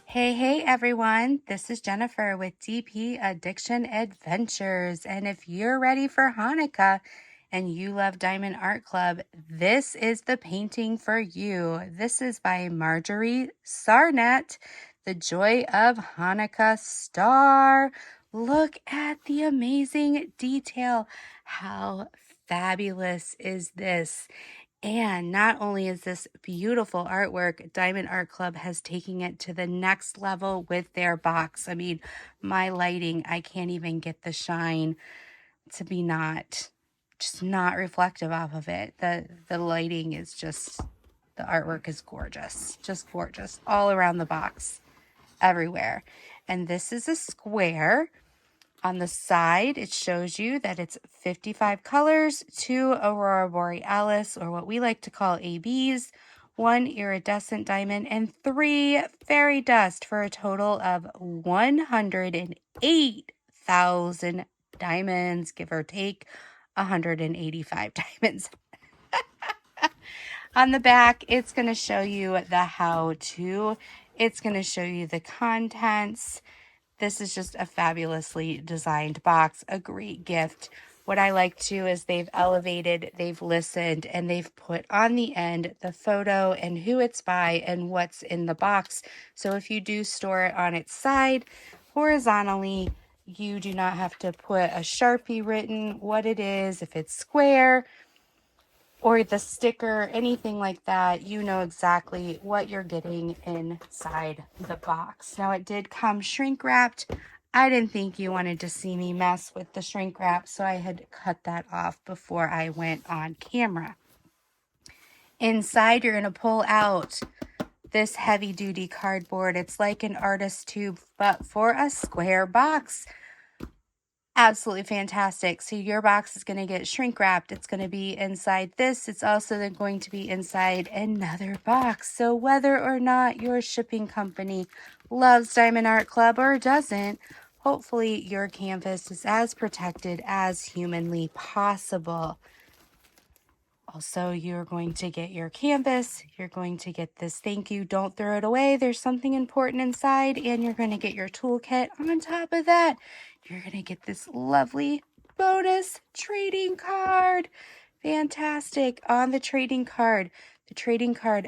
Hey everyone, this is Jennifer with DP Addiction Adventures. And if you're ready for Hanukkah and you love Diamond Art Club, this is the painting for you. This is by Marjorie Sarnat, the Joy of Hanukkah Star. Look at the amazing detail. How fabulous is this? And not only is this beautiful artwork, Diamond Art Club has taken it to the next level with their box. I mean, my lighting, I can't even get the shine to be just not reflective off of it. The lighting is just, the artwork is gorgeous, just gorgeous all around the box, everywhere. And this is a square. On the side, it shows you that it's 55 colors, 2 Aurora Borealis, or what we like to call ABs, 1 iridescent diamond, and 3 fairy dust for a total of 108,000 diamonds, give or take 185 diamonds. On the back, it's going to show you the how-to. It's going to show you the contents. This is just a fabulously designed box, a great gift. What I like too is they've elevated, they've listened, and they've put on the end the photo and who it's by and what's in the box. So if you do store it on its side horizontally, you do not have to put a Sharpie written what it is. If it's square or the sticker, anything like that, you know exactly what you're getting inside the box. Now, it did come shrink wrapped. I didn't think you wanted to see me mess with the shrink wrap, so I had cut that off before I went on camera. Inside, you're going to pull out this heavy duty cardboard. It's like an artist tube, but for a square box. Absolutely fantastic. So your box is going to get shrink wrapped. It's going to be inside this. It's also then going to be inside another box. So whether or not your shipping company loves Diamond Art Club or doesn't, hopefully your canvas is as protected as humanly possible. Also, you're going to get your canvas. You're going to get this thank you. Don't throw it away. There's something important inside. And you're going to get your toolkit. On top of that, you're going to get this lovely bonus trading card. Fantastic. On the trading card,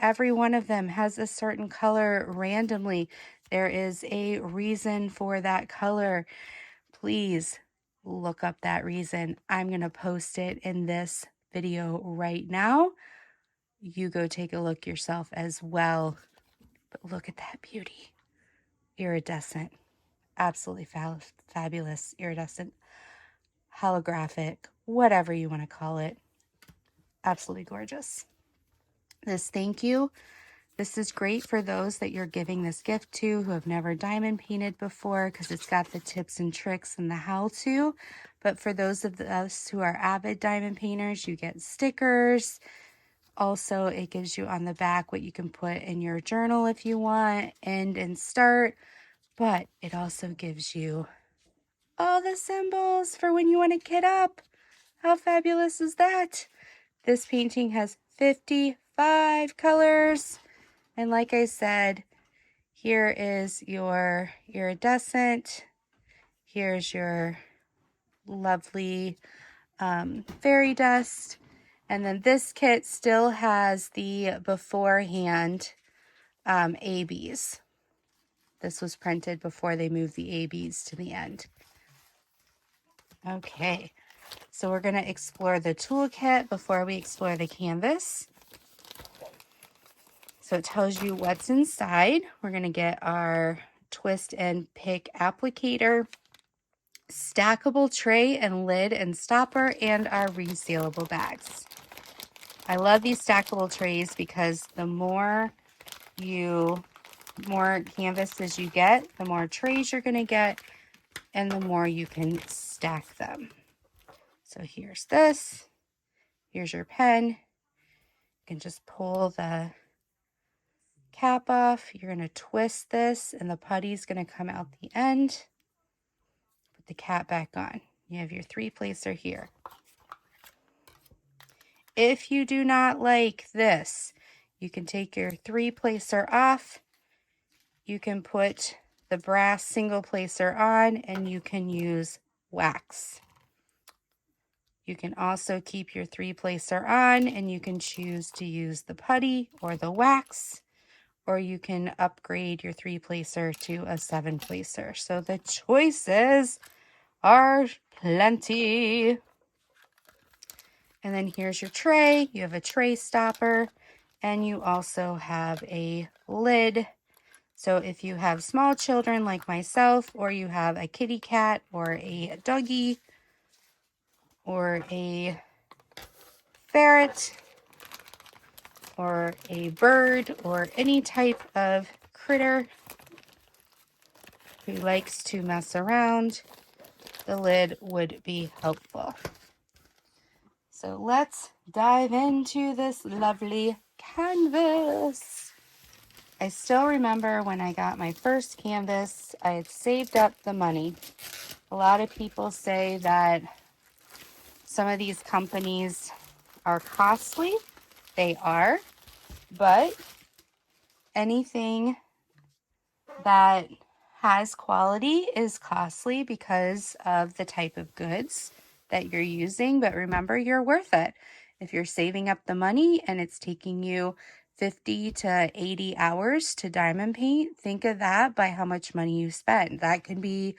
every one of them has a certain color randomly. There is a reason for that color. Please look up that reason. I'm going to post it in this video right now. You go take a look yourself as well. But look at that beauty. Iridescent. Absolutely fabulous. Iridescent. Holographic. Whatever you want to call it. Absolutely gorgeous. This thank you. This is great for those that you're giving this gift to who have never diamond painted before, because it's got the tips and tricks and the how-to. But for those of us who are avid diamond painters, you get stickers. Also, it gives you on the back what you can put in your journal if you want, end and start. But it also gives you all the symbols for when you want to kit up. How fabulous is that? This painting has 55 colors. And like I said, here is your iridescent. Here's your lovely fairy dust. And then this kit still has the beforehand ABs. This was printed before they moved the ABs to the end. Okay, so we're going to explore the toolkit before we explore the canvas. So it tells you what's inside. We're going to get our twist and pick applicator, stackable tray and lid and stopper, and our resealable bags. I love these stackable trays because the more canvases you get, the more trays you're going to get, and the more you can stack them. So here's this. Here's your pen. You can just pull the cap off. You're going to twist this, and the putty's going to come out the end. Put the cap back on. You have your 3-placer here. If you do not like this, you can take your 3-placer off. you can put the brass single placer on, and you can use wax. You can also keep your 3-placer on, and you can choose to use the putty or the wax, or you can upgrade your 3-placer to a 7-placer. So the choices are plenty. And then here's your tray. You have a tray stopper, and you also have a lid. So if you have small children like myself, or you have a kitty cat or a doggy or a ferret or a bird or any type of critter who likes to mess around, the lid would be helpful. So let's dive into this lovely canvas. I still remember when I got my first canvas, I had saved up the money. A lot of people say that some of these companies are costly. They are, but anything that has quality is costly because of the type of goods that you're using. But remember, you're worth it. If you're saving up the money and it's taking you 50 to 80 hours to diamond paint, think of that by how much money you spend. That could be,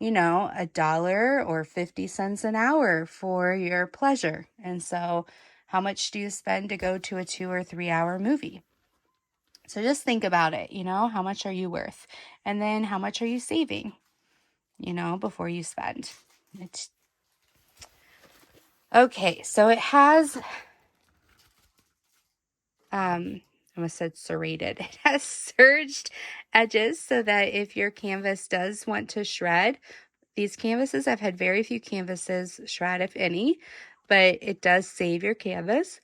you know, $1 or 50 cents an hour for your pleasure. And so how much do you spend to go to a 2 or 3 hour movie? So just think about it, you know, how much are you worth? And then how much are you saving, you know, before you spend? Okay, so it has, I almost said serrated. It has serged edges so that if your canvas does want to shred, these canvases, I've had very few canvases shred, if any, but it does save your canvas.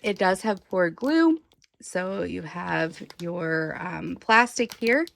It does have poured glue. So you have your plastic here.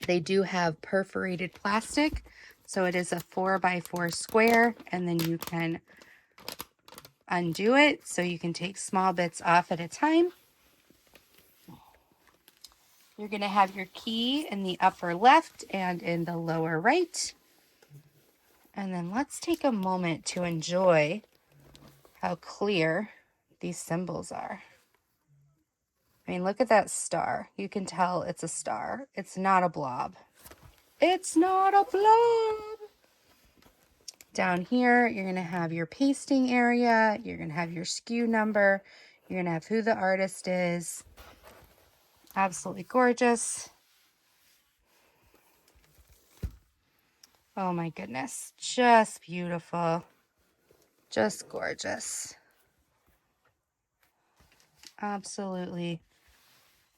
They do have perforated plastic. So it is a 4x4 square, and then you can undo it so you can take small bits off at a time. You're going to have your key in the upper left and in the lower right. And then let's take a moment to enjoy how clear these symbols are. I mean, look at that star. You can tell it's a star. It's not a blob. It's not a blob. Down here, you're going to have your pasting area. You're going to have your SKU number. You're going to have who the artist is. Absolutely gorgeous. Oh my goodness. Just beautiful. Just gorgeous. Absolutely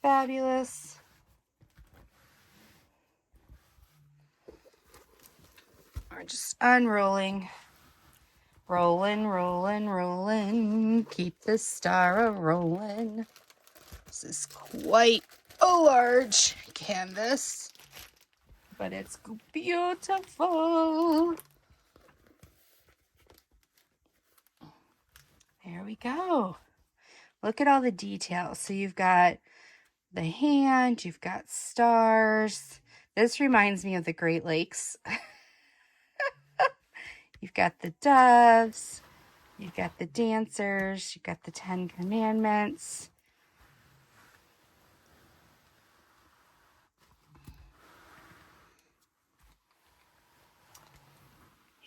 fabulous. We're just unrolling. Rolling, rolling, rolling. Keep the star a-rolling. This is quite a large canvas, but it's beautiful. There we go. Look at all the details. So you've got the hand, you've got stars. This reminds me of the Great Lakes. You've got the doves, you've got the dancers, you've got the 10 Commandments.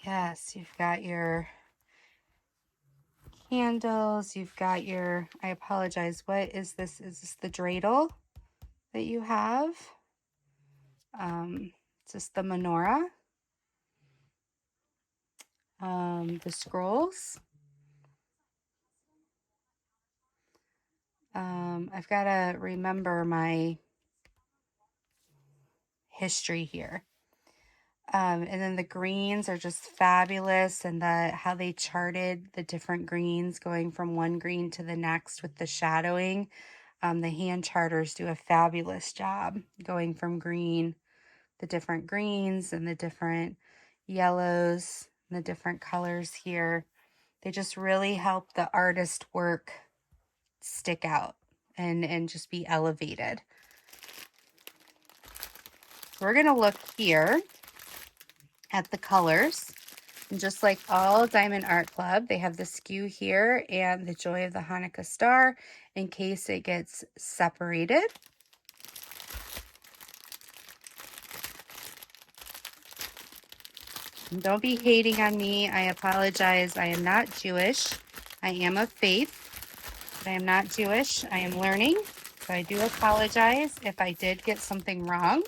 Yes, you've got your candles, you've got your, I apologize, what is this? Is this the dreidel that you have? It's just the menorah. The scrolls. I've got to remember my history here. And then the greens are just fabulous, and how they charted the different greens going from one green to the next with the shadowing. The hand charters do a fabulous job going from green, the different greens and the different yellows, and the different colors here. They just really help the artist work stick out and just be elevated. So we're going to look here at the colors. And just like all Diamond Art Club, they have the skew here and the Joy of the Hanukkah Star in case it gets separated. And don't be hating on me. I apologize. I am not Jewish. I am of faith, but I am not Jewish. I am learning. So I do apologize if I did get something wrong.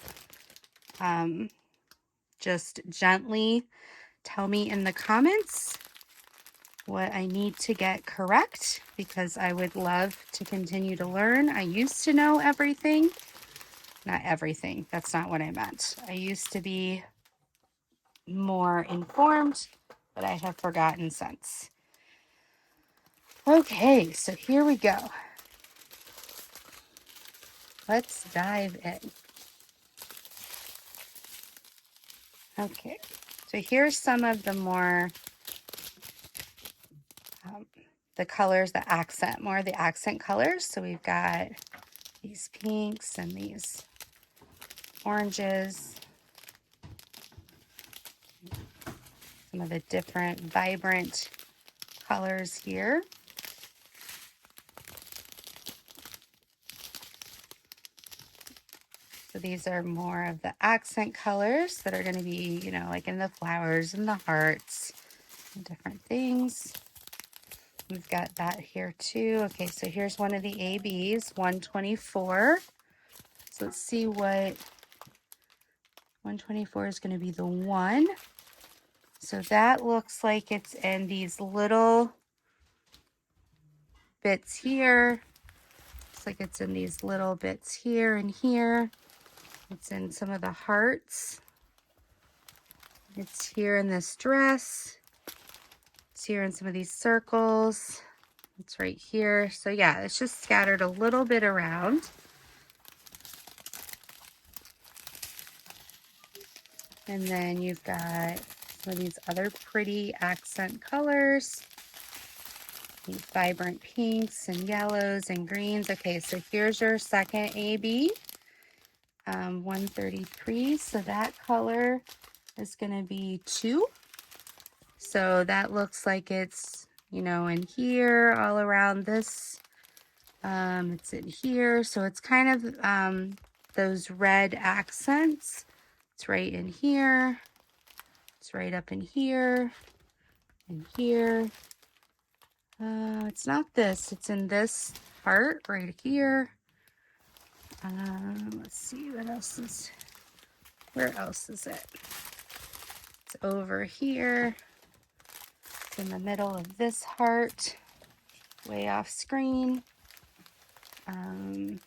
Just gently tell me in the comments what I need to get correct, because I would love to continue to learn. I used to know everything. Not everything. That's not what I meant. I used to be more informed, but I have forgotten since. Okay, so here we go. Let's dive in. Okay, so here's some of the more the colors, the accent, more of the accent colors. So we've got these pinks and these oranges, some of the different vibrant colors here. So these are more of the accent colors that are going to be, you know, like in the flowers and the hearts and different things. We've got that here too. Okay, so here's one of the ABs, 124. So let's see what 124 is going to be, the one. So that looks like it's in these little bits here. Looks like it's in these little bits here and here. It's in some of the hearts. It's here in this dress. It's here in some of these circles. It's right here. So yeah, it's just scattered a little bit around. And then you've got some of these other pretty accent colors. These vibrant pinks and yellows and greens. Okay, so here's your second AB. 133. So that color is going to be 2. So that looks like it's, you know, in here, all around this. It's in here. So it's kind of those red accents. It's right in here. It's right up in here. In here. It's not this. It's in this part right here. Let's see what else is. Where else is it? It's over here. It's in the middle of this heart, way off screen. It's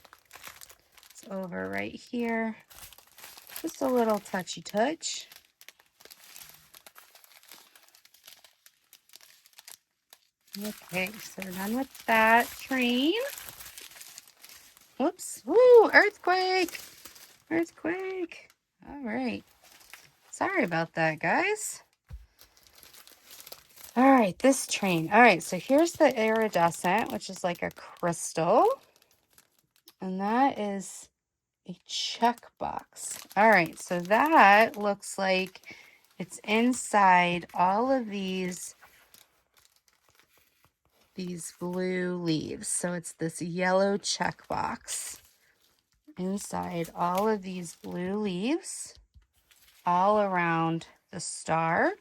over right here. Just a little touchy touch. Okay, so we're done with that train. Whoops. Woo, earthquake. Earthquake. All right. Sorry about that, guys. All right, this train. All right, so here's the iridescent, which is like a crystal. And that is a checkbox. All right, so that looks like it's inside all of these blue leaves. So it's this yellow checkbox inside all of these blue leaves, all around the star.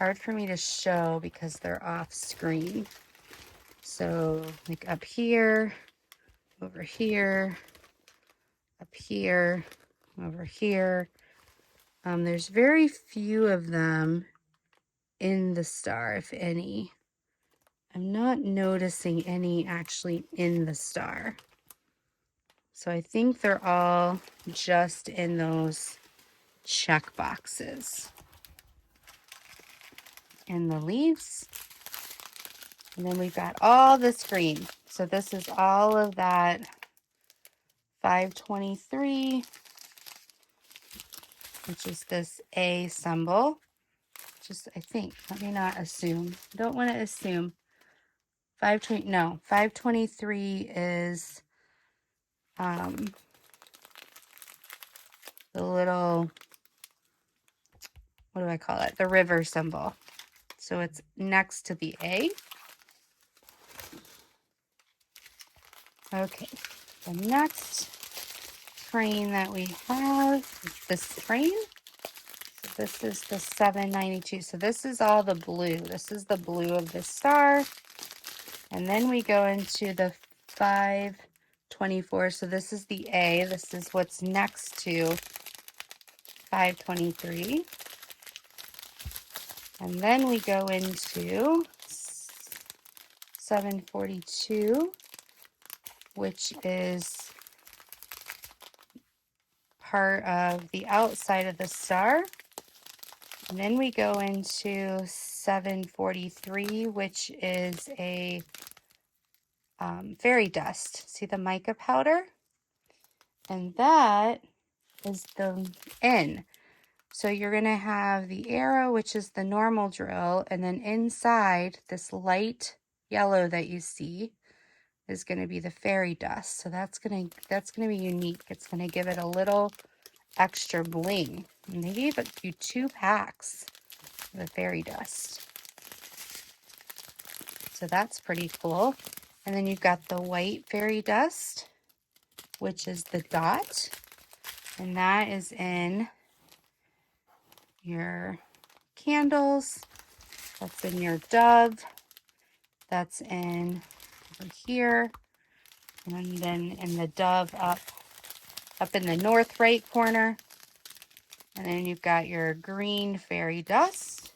Hard for me to show because they're off screen. So like up here, over here, up here, over here. There's very few of them in the star, if any. I'm not noticing any actually in the star. So I think they're all just in those check boxes in the leaves. And then we've got all this green. So this is all of that 523, which is this A symbol. Just, I think, let me not assume. Don't want to assume. 523 is the little, what do I call it? The river symbol. So it's next to the A. Okay, the next train that we have is this train. So this is the 792. So this is all the blue. This is the blue of the star. And then we go into the 524. So this is the A. This is what's next to 523. And then we go into 742, which is part of the outside of the star. And then we go into 743, which is a fairy dust. See the mica powder? And that is the N. So you're going to have the arrow, which is the normal drill, and then inside this light yellow that you see is going to be the fairy dust. So that's going to be unique. It's going to give it a little extra bling. And they gave you 2 packs of the fairy dust. So that's pretty cool. And then you've got the white fairy dust, which is the dot. And that is in your candles. That's in your dove. That's in over here. And then in the dove up in the north right corner. And then you've got your green fairy dust.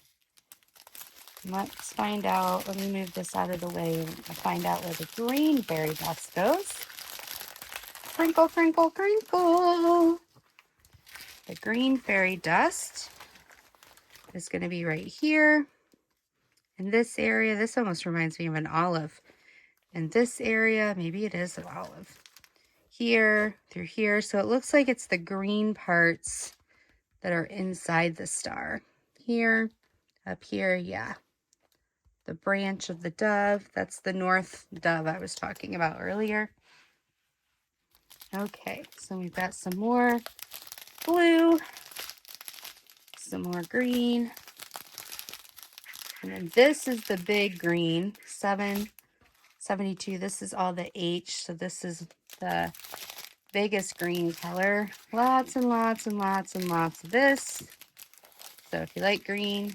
Let's find out. Let me move this out of the way and find out where the green fairy dust goes. Crinkle, crinkle, crinkle. The green fairy dust is going to be right here in this area. This almost reminds me of an olive. In this area, maybe it is an olive. Here, through here. So it looks like it's the green parts that are inside the star. Here, up here, yeah. The branch of the dove, that's the north dove I was talking about earlier. Okay, so we've got some more blue, some more green, and then this is the big green, 772. This is all the H, so this is the biggest green color. Lots and lots and lots and lots of this. So if you like green,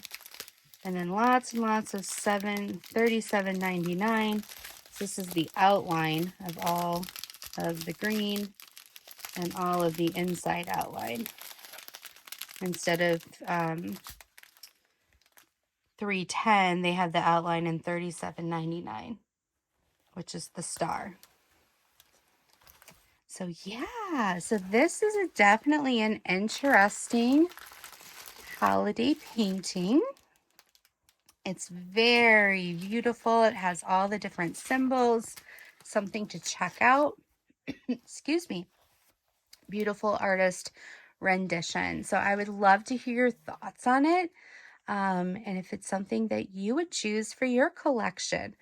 and then lots and lots of 37.99. This is the outline of all of the green and all of the inside outline. Instead of 310, they have the outline in 37.99, which is the star. So yeah, so this is definitely an interesting holiday painting. It's very beautiful. It has all the different symbols, something to check out. Excuse me. Beautiful artist rendition. So I would love to hear your thoughts on it. And if it's something that you would choose for your collection.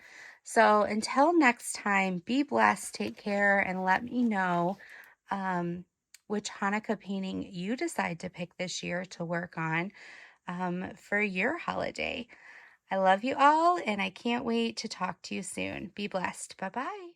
So until next time, be blessed, take care, and let me know which Hanukkah painting you decide to pick this year to work on for your holiday. I love you all, and I can't wait to talk to you soon. Be blessed. Bye-bye.